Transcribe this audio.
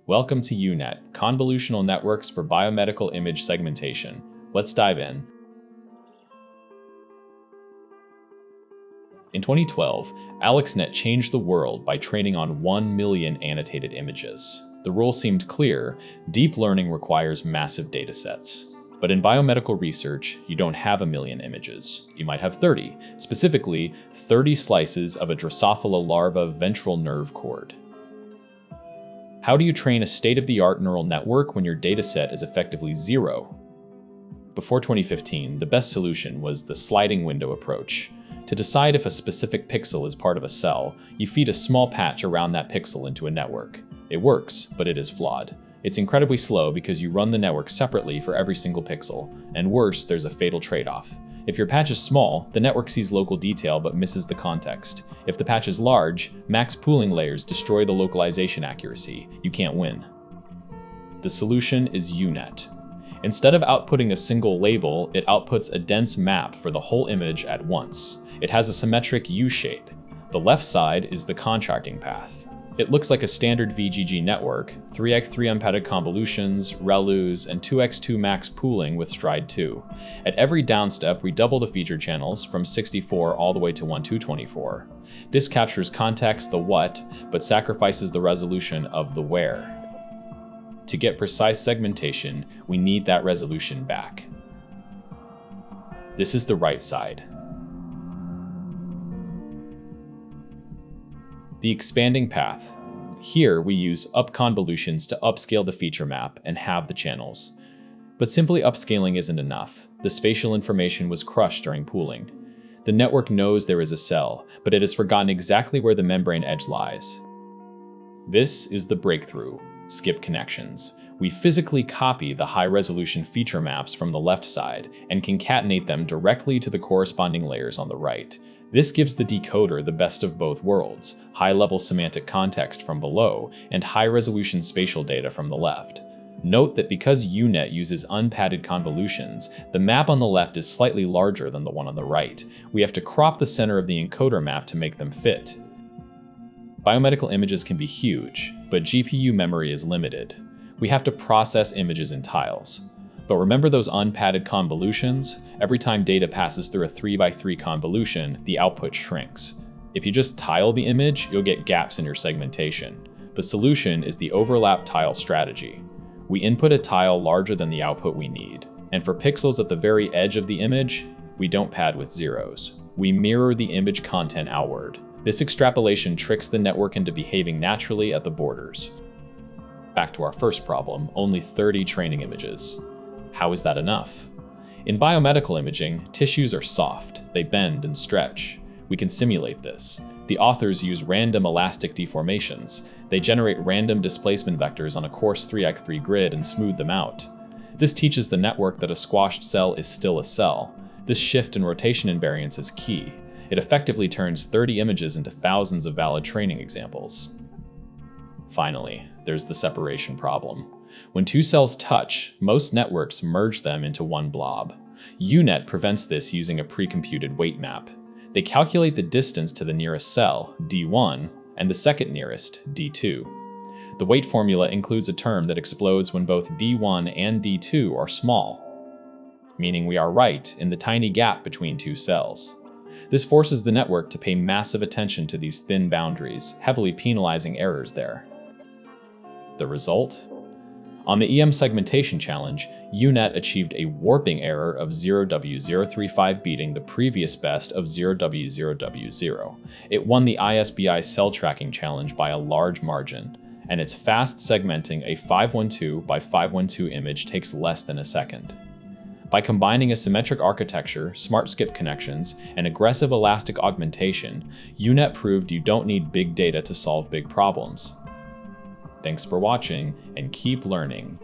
Welcome to UNet, Convolutional Networks for Biomedical Image Segmentation. Let's dive in. In 2012, AlexNet changed the world by training on 1 million annotated images. The rule seemed clear: deep learning requires massive datasets. But in biomedical research, you don't have 1 million images. You might have 30, specifically 30 slices of a Drosophila larva ventral nerve cord. How do you train a state-of-the-art neural network when your dataset is effectively zero? Before 2015, the best solution was the sliding window approach. To decide if a specific pixel is part of a cell, you feed a small patch around that pixel into a network. It works, but it is flawed. It's incredibly slow because you run the network separately for every single pixel, and worse, there's a fatal trade-off. If your patch is small, the network sees local detail but misses the context. If the patch is large, max pooling layers destroy the localization accuracy. You can't win. The solution is UNet. Instead of outputting a single label, it outputs a dense map for the whole image at once. It has a symmetric U-shape. The left side is the contracting path. It looks like a standard VGG network, 3x3 unpadded convolutions, ReLUs, and 2x2 max pooling with stride 2. At every downstep, we double the feature channels from 64 all the way to 1224. This captures context, the what, but sacrifices the resolution of the where. To get precise segmentation, we need that resolution back. This is the right side. The expanding path. Here we use up convolutions to upscale the feature map and halve the channels. But simply upscaling isn't enough. The spatial information was crushed during pooling. The network knows there is a cell, but it has forgotten exactly where the membrane edge lies. This is the breakthrough: skip connections. We physically copy the high-resolution feature maps from the left side and concatenate them directly to the corresponding layers on the right. This gives the decoder the best of both worlds: high-level semantic context from below and high-resolution spatial data from the left. Note that because UNet uses unpadded convolutions, the map on the left is slightly larger than the one on the right. We have to crop the center of the encoder map to make them fit. Biomedical images can be huge, but GPU memory is limited. We have to process images in tiles. But remember those unpadded convolutions? Every time data passes through a 3x3 convolution, the output shrinks. If you just tile the image, you'll get gaps in your segmentation. The solution is the overlap tile strategy. We input a tile larger than the output we need. And for pixels at the very edge of the image, we don't pad with zeros. We mirror the image content outward. This extrapolation tricks the network into behaving naturally at the borders. Back to our first problem, only 30 training images. How is that enough? In biomedical imaging, tissues are soft. They bend and stretch. We can simulate this. The authors use random elastic deformations. They generate random displacement vectors on a coarse 3x3 grid and smooth them out. This teaches the network that a squashed cell is still a cell. This shift in rotation invariance is key. It effectively turns 30 images into thousands of valid training examples. Finally, there's the separation problem. When two cells touch, most networks merge them into one blob. UNet prevents this using a pre-computed weight map. They calculate the distance to the nearest cell, D1, and the second nearest, D2. The weight formula includes a term that explodes when both D1 and D2 are small, meaning we are right in the tiny gap between two cells. This forces the network to pay massive attention to these thin boundaries, heavily penalizing errors there. The result? On the EM segmentation challenge, UNet achieved a warping error of 0W035, beating the previous best of 0W0W0. It won the ISBI cell tracking challenge by a large margin, and its fast segmenting a 512 by 512 image takes less than a second. By combining a symmetric architecture, smart skip connections, and aggressive elastic augmentation, UNet proved you don't need big data to solve big problems. Thanks for watching, and keep learning.